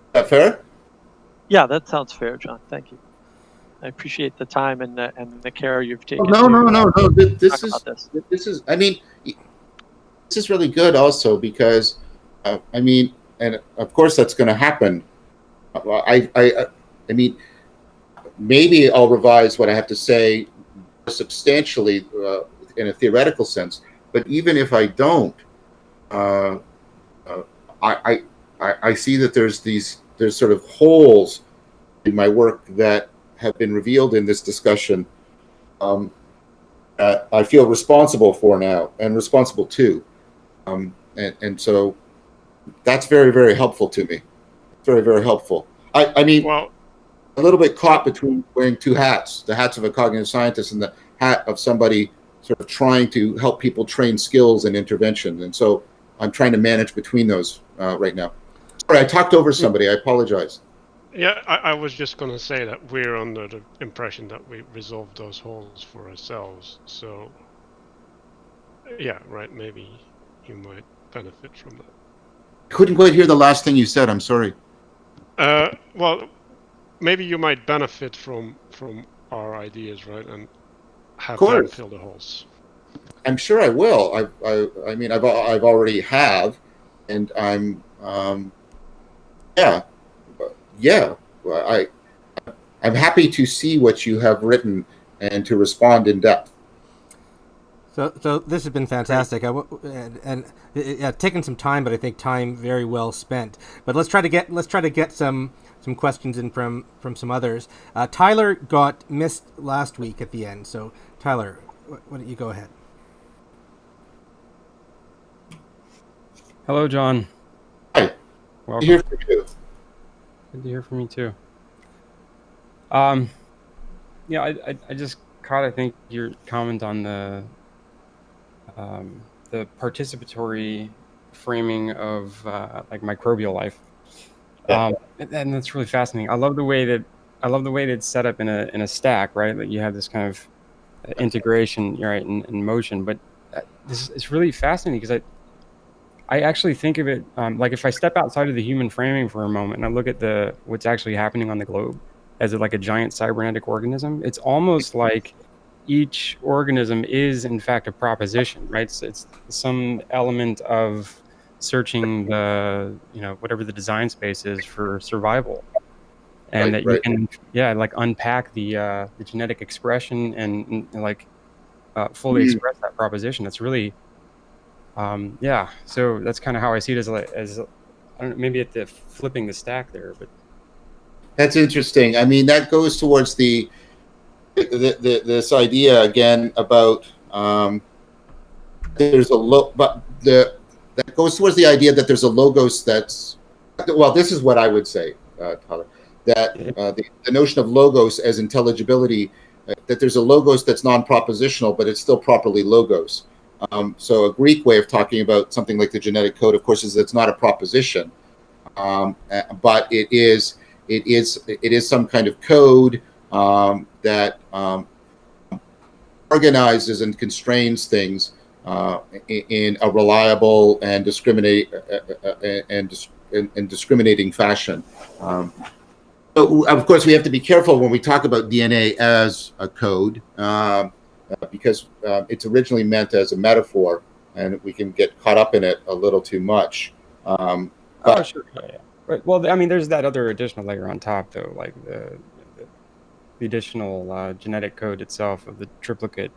B: Is that fair?
D: Yeah, that sounds fair, John. Thank you. I appreciate the time and the care you've taken.
B: No. This is. I mean, this is really good also because, I mean, and of course that's going to happen. I mean, maybe I'll revise what I have to say substantially in a theoretical sense. But even if I don't, I see that there's sort of holes in my work that have been revealed in this discussion. I feel responsible for now and responsible to, and so that's very, very helpful to me. Very, very helpful. I mean, well, a little bit caught between wearing two hats: the hats of a cognitive scientist and the hat of somebody sort of trying to help people train skills and intervention. And so I'm trying to manage between those right now. Sorry, I talked over somebody. I apologize.
C: Yeah, I was just going to say that we're under the impression that we resolved those holes for ourselves. So Yeah, right. Maybe you might benefit from that.
B: Couldn't quite hear the last thing you said. I'm sorry.
C: Well, maybe you might benefit from our ideas, right, and
B: Of
C: have them
B: course,
C: fill the holes.
B: I'm sure I will. I mean, I've already have, and yeah, yeah. I'm happy to see what you have written and to respond in depth.
A: So this has been fantastic. And taken some time, but I think time very well spent. But let's try to get some questions in from some others. Tyler got missed last week at the end, so Tyler, why don't you go ahead?
E: Hello, John.
B: Hi,
E: Welcome.
B: here for you.
E: Good to hear from you too. Yeah, I just caught, I think, your comment on the participatory framing of like microbial life.
B: Yeah.
E: And that's really fascinating. I love the way that it's set up in a stack, right? That you have this kind of integration, right, in motion. But this is really fascinating because I actually think of it like if I step outside of the human framing for a moment and I look at what's actually happening on the globe as like a giant cybernetic organism, it's almost like each organism is in fact a proposition, right? So it's some element of searching whatever the design space is for survival, and
B: Right,
E: that you
B: right.
E: can like unpack the genetic expression and like fully
B: Mm.
E: express that proposition. That's really yeah, so that's kind of how I see it as I don't know, maybe at the flipping the stack there, but
B: That's interesting. I mean, that goes towards this idea again about there's a but that goes towards the idea that there's a logos that's well. This is what I would say, Tyler, that
E: yeah,
B: the notion of logos as intelligibility, that there's a logos that's non-propositional, but it's still properly logos. So a Greek way of talking about something like the genetic code, of course, is it's not a proposition, but it is some kind of code that organizes and constrains things in a reliable and discriminating fashion. So of course, we have to be careful when we talk about DNA as a code because it's originally meant as a metaphor, and we can get caught up in it a little too much.
E: oh
B: But
E: sure, yeah. Right. Well, I mean, there's that other additional layer on top, though, like the additional genetic code itself of the triplicate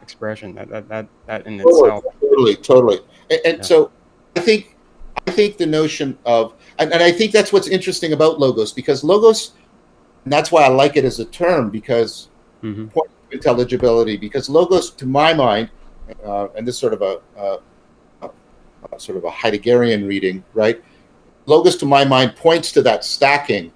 E: expression. That in itself,
B: totally. And
E: yeah,
B: so I think the notion of and I think that's what's interesting about logos because logos, and that's why I like it as a term because
E: mm-hmm.
B: point to intelligibility because logos to my mind and this sort of a Heideggerian reading, right? Logos to my mind points to that stacking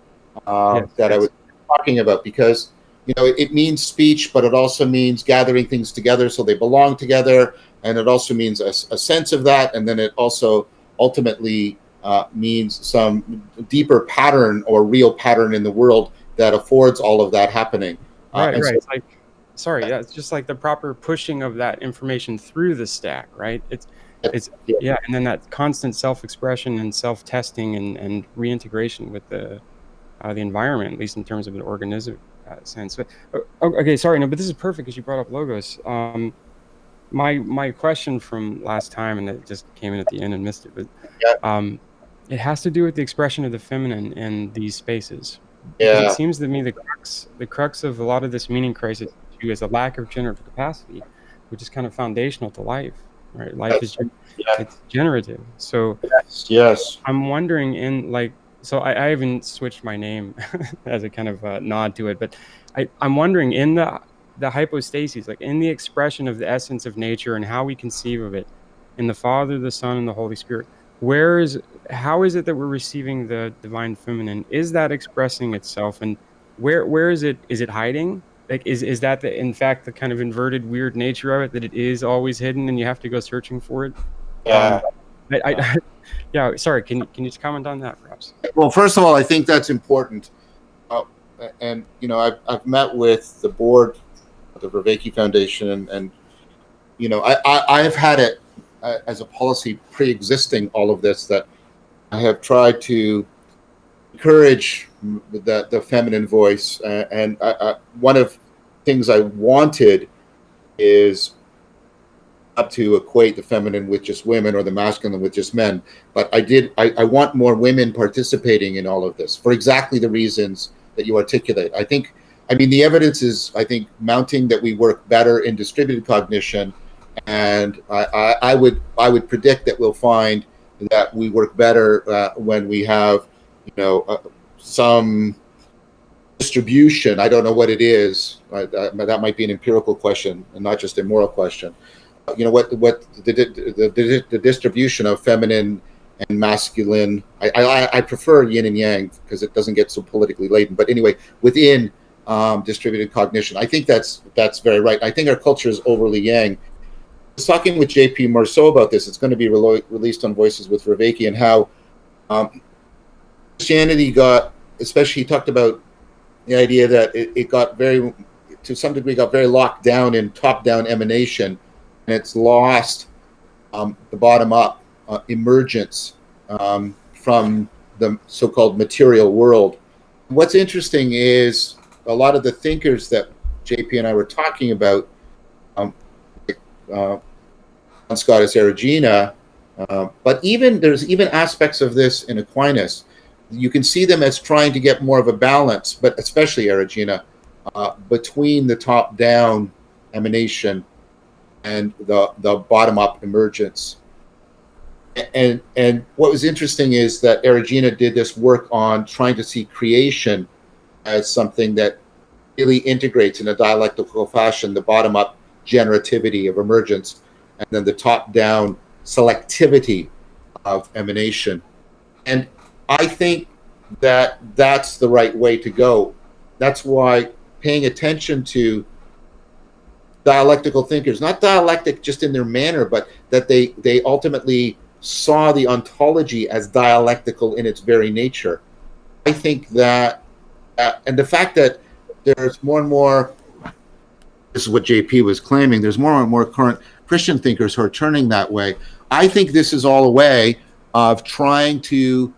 E: Yes,
B: that I
E: yes,
B: was talking about because it means speech, but it also means gathering things together so they belong together, and it also means a sense of that, and then it also ultimately means some deeper pattern or real pattern in the world that affords all of that happening.
E: right,
B: And
E: right.
B: so,
E: It's like, sorry, yeah, it's just like the proper pushing of that information through the stack, right? It's
B: yeah,
E: yeah, and then that constant self-expression and self-testing and reintegration with the environment, at least in terms of an organism sense. But okay, sorry, no, but this is perfect because you brought up logos. My question from last time, and it just came in at the end and missed it, but
B: yeah,
E: um, it has to do with the expression of the feminine in these spaces, because it
B: yeah,
E: seems to me the crux of a lot of this meaning crisis issue is a lack of generative capacity, which is kind of foundational to life, right? Life is
B: yeah,
E: it's generative, so
B: yes,
E: I'm wondering in like, so I haven't switched my name as a kind of nod to it, but I'm wondering in the hypostases, like in the expression of the essence of nature and how we conceive of it, in the Father, the Son, and the Holy Spirit, how is it that we're receiving the divine feminine? Is that expressing itself, and where is it? Is it hiding? Like, is that in fact the kind of inverted weird nature of it, that it is always hidden and you have to go searching for it?
B: yeah.
E: Um, I yeah, sorry. Can you just comment on that, perhaps?
B: Well, first of all, I think that's important. Uh, and I've met with the board of the Vervaeke Foundation, and I've had it as a policy pre-existing all of this, that I have tried to encourage the feminine voice, and one of the things I wanted is not to equate the feminine with just women or the masculine with just men, but I want more women participating in all of this for exactly the reasons that you articulate. The evidence is, I think, mounting that we work better in distributed cognition, and I would predict that we'll find that we work better when we have, some distribution. I don't know what it is. That might be an empirical question and not just a moral question. What the distribution of feminine and masculine. I prefer yin and yang because it doesn't get so politically laden. But anyway, within distributed cognition, I think that's very right. I think our culture is overly yang. I was talking with JP Marceau about this. It's going to be released on Voices with Vervaeke, and how Christianity got, especially he talked about the idea that it got to some degree, got very locked down in top-down emanation, and it's lost the bottom-up emergence from the so-called material world. What's interesting is a lot of the thinkers that JP and I were talking about, Scotus Erigena, but there's even aspects of this in Aquinas. You can see them as trying to get more of a balance, but especially Erigena, between the top-down emanation and the bottom-up emergence. And what was interesting is that Erigena did this work on trying to see creation as something that really integrates in a dialectical fashion the bottom-up generativity of emergence and then the top-down selectivity of emanation. And I think that that's the right way to go. That's why paying attention to dialectical thinkers, not dialectic just in their manner, but that they ultimately saw the ontology as dialectical in its very nature. I think that, and the fact that there's more and more, this is what JP was claiming, there's more and more current Christian thinkers who are turning that way. I think this is all a way of trying to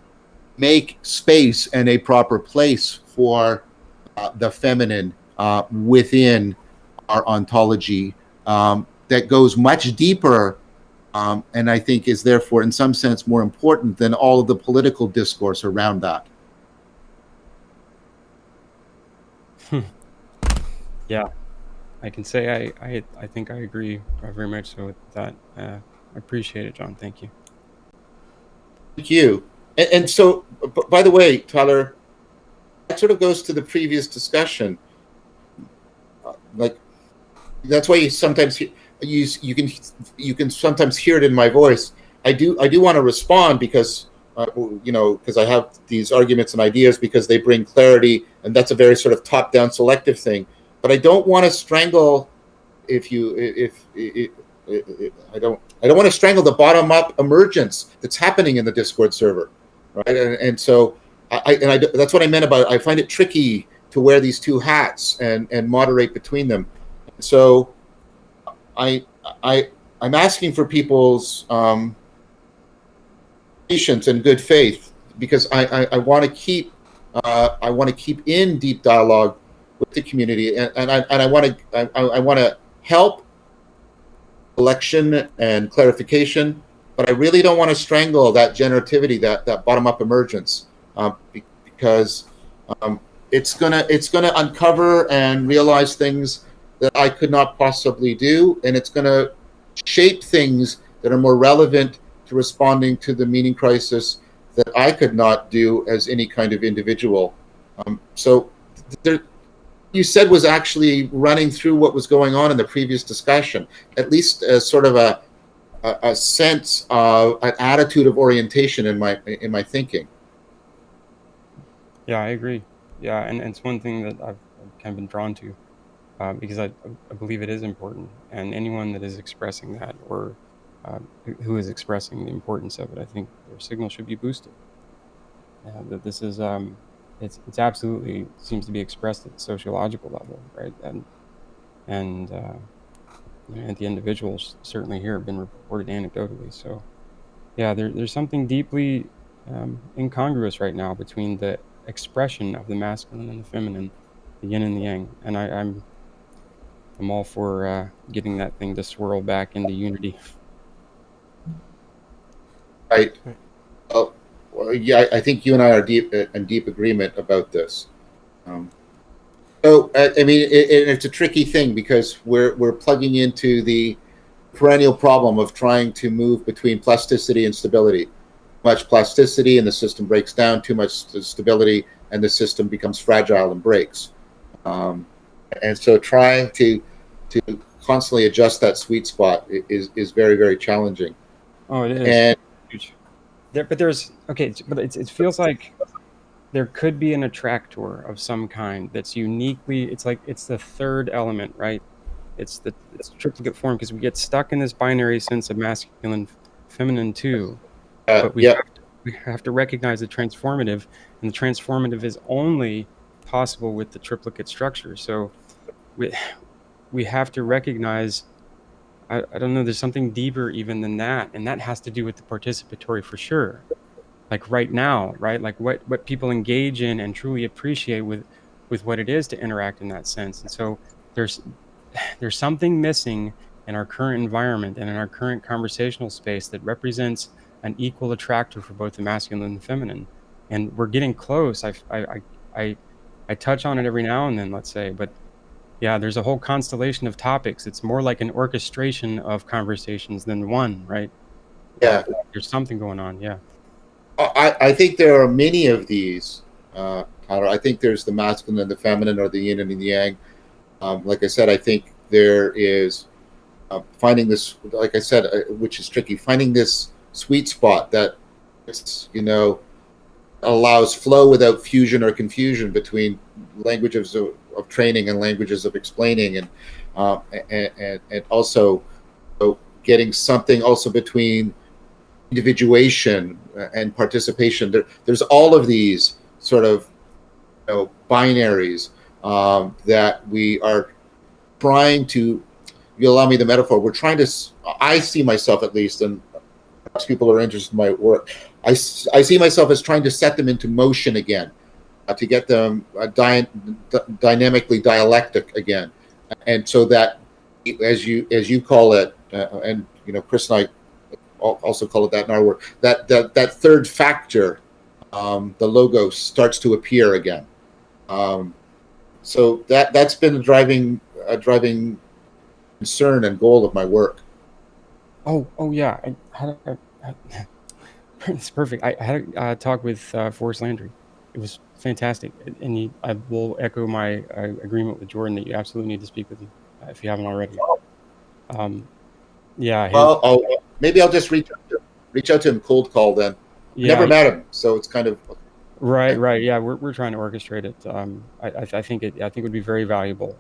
B: make space and a proper place for the feminine within our ontology that goes much deeper, and I think is therefore in some sense more important than all of the political discourse around that.
E: Yeah, I can say I think I agree very much so with that. I appreciate it, John. Thank you.
B: Thank you. And so, by the way, Tyler, that sort of goes to the previous discussion. Like, that's why you sometimes you can sometimes hear it in my voice. I do want to respond because because I have these arguments and ideas because they bring clarity, and that's a very sort of top-down selective thing. But I don't want to strangle I don't want to strangle the bottom-up emergence that's happening in the Discord server, right? And so that's what I meant about I find it tricky to wear these two hats and moderate between them. So I'm asking for people's patience and good faith because I want to keep in deep dialogue with the community, and I want to help election and clarification, but I really don't want to strangle that generativity, that bottom-up emergence, because it's gonna uncover and realize things that I could not possibly do, and it's gonna shape things that are more relevant to responding to the meaning crisis that I could not do as any kind of individual. So there, you said was actually running through what was going on in the previous discussion, at least as sort of a sense of an attitude of orientation in my thinking.
E: Yeah, I agree. Yeah, and it's one thing that I've kind of been drawn to because I believe it is important, and anyone that is expressing that or who is expressing the importance of it, I think their signal should be boosted. That this is it's absolutely seems to be expressed at the sociological level, right? And and the individuals certainly here have been reported anecdotally. So yeah, there's something deeply incongruous right now between the expression of the masculine and the feminine, the yin and the yang, and I'm all for getting that thing to swirl back into unity.
B: Right. Oh, well, yeah, I think you and I are in deep agreement about this. Um, I mean, it's a tricky thing because we're plugging into the perennial problem of trying to move between plasticity and stability. Much plasticity and the system breaks down. Too much stability and the system becomes fragile and breaks. Um, and so, trying to constantly adjust that sweet spot is very, very challenging.
E: Oh, it is
B: And
E: huge. But there's okay, but it feels like there could be an attractor of some kind that's uniquely. It's like it's the third element, right? It's triplicate form because we get stuck in this binary sense of masculine, feminine too. But
B: yeah,
E: we have to recognize the transformative, and the transformative is only possible with the triplicate structure. So we we have to recognize. I don't know. There's something deeper even than that, and that has to do with the participatory for sure. Like right now, right? Like what people engage in and truly appreciate with what it is to interact in that sense. And so there's there's something missing in our current environment and in our current conversational space that represents an equal attractor for both the masculine and the feminine. And we're getting close. I I touch on it every now and then, let's say, but yeah, there's a whole constellation of topics. It's more like an orchestration of conversations than one, right?
B: yeah.
E: There's something going on. Yeah.
B: I think there are many of these, Tyler. I think there's the masculine and the feminine, or the yin and the yang. Like I said, I think there is finding this, like I said, which is tricky, finding this sweet spot that it's, allows flow without fusion or confusion between languages of training and languages of explaining, and also getting something also between individuation and participation. There's all of these sort of binaries that we are trying to. You allow me the metaphor. We're trying to. I see myself, at least, and perhaps people are interested in my work. I see myself as trying to set them into motion again, to get them dynamically dialectic again, and so that, as you call it, and Chris and I also call it that in our work, that third factor, the logo, starts to appear again. So that's been a driving concern and goal of my work.
E: Oh yeah. It's perfect. I had a talk with Forrest Landry. It was fantastic, and I will echo my agreement with Jordan that you absolutely need to speak with him if you haven't already. Yeah.
B: Well, maybe I'll just reach out to him cold call then.
E: Yeah.
B: Never met him, so it's kind of
E: Right. Yeah, we're trying to orchestrate it. I think it would be very valuable.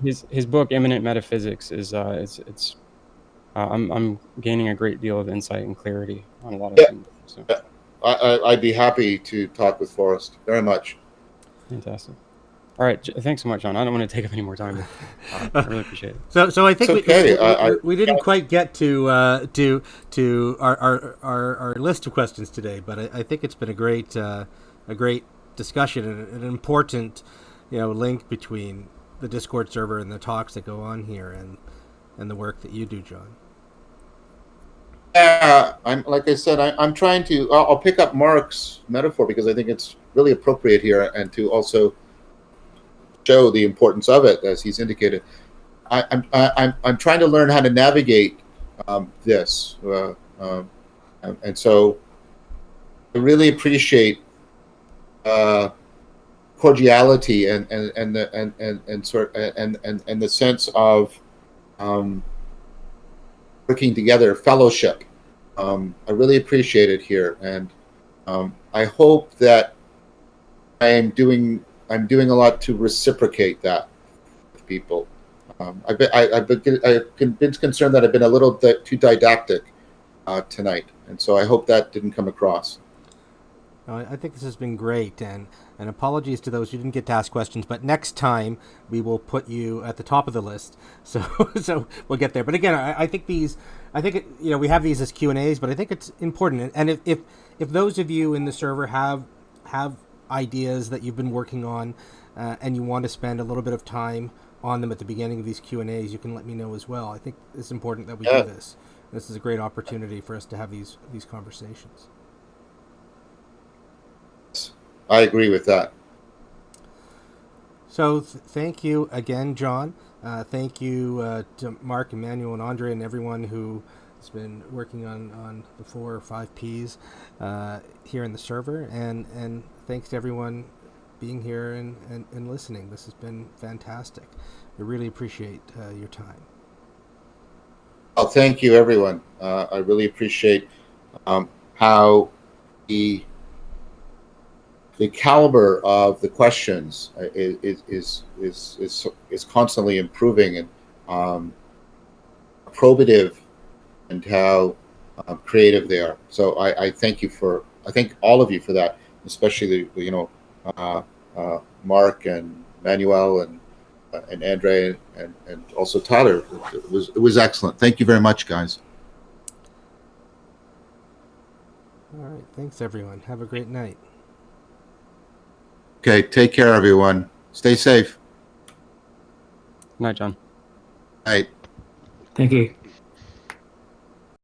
E: His book Immanent Metaphysics is it's I'm gaining a great deal of insight and clarity on a lot of things. So.
B: I'd be happy to talk with Forrest very much.
E: Fantastic. All right, thanks so much, John. I don't want to take up any more time. I really appreciate it.
A: So I think
B: okay.
A: we didn't quite get to our list of questions today, but I think it's been a great discussion and an important link between the Discord server and the talks that go on here and the work that you do, John.
B: Yeah, like I said, I'm trying to. I'll pick up Mark's metaphor because I think it's really appropriate here, and to also show the importance of it, as he's indicated. I'm trying to learn how to navigate this, and so I really appreciate cordiality and the sense of working together, fellowship. I really appreciate it here, and I hope that I'm doing a lot to reciprocate that with people. I've been concerned that I've been a little too didactic tonight, and so I hope that didn't come across.
A: I think this has been great, and apologies to those who didn't get to ask questions. But next time we will put you at the top of the list, so so we'll get there. But again, I think we have these as Q&As, but I think it's important. And if those of you in the server have ideas that you've been working on, and you want to spend a little bit of time on them at the beginning of these Q&As, you can let me know as well. I think it's important that we do this. This is a great opportunity for us to have these conversations.
B: I agree with that.
A: So thank you again, John. Thank you to Mark, Emmanuel, and Andre, and everyone who has been working on the 4 or 5 Ps here in the server. And thanks to everyone being here and listening. This has been fantastic. I really appreciate your time.
B: Oh, thank you, everyone. I really appreciate how the caliber of the questions is constantly improving, and probative, and how creative they are. So I thank all of you for that, especially Mark and Manuel and Andre and also Tyler. It was excellent. Thank you very much, guys.
A: All right. Thanks, everyone. Have a great night.
B: Okay. Take care, everyone. Stay safe.
E: Good night, John.
B: Night.
F: Thank you.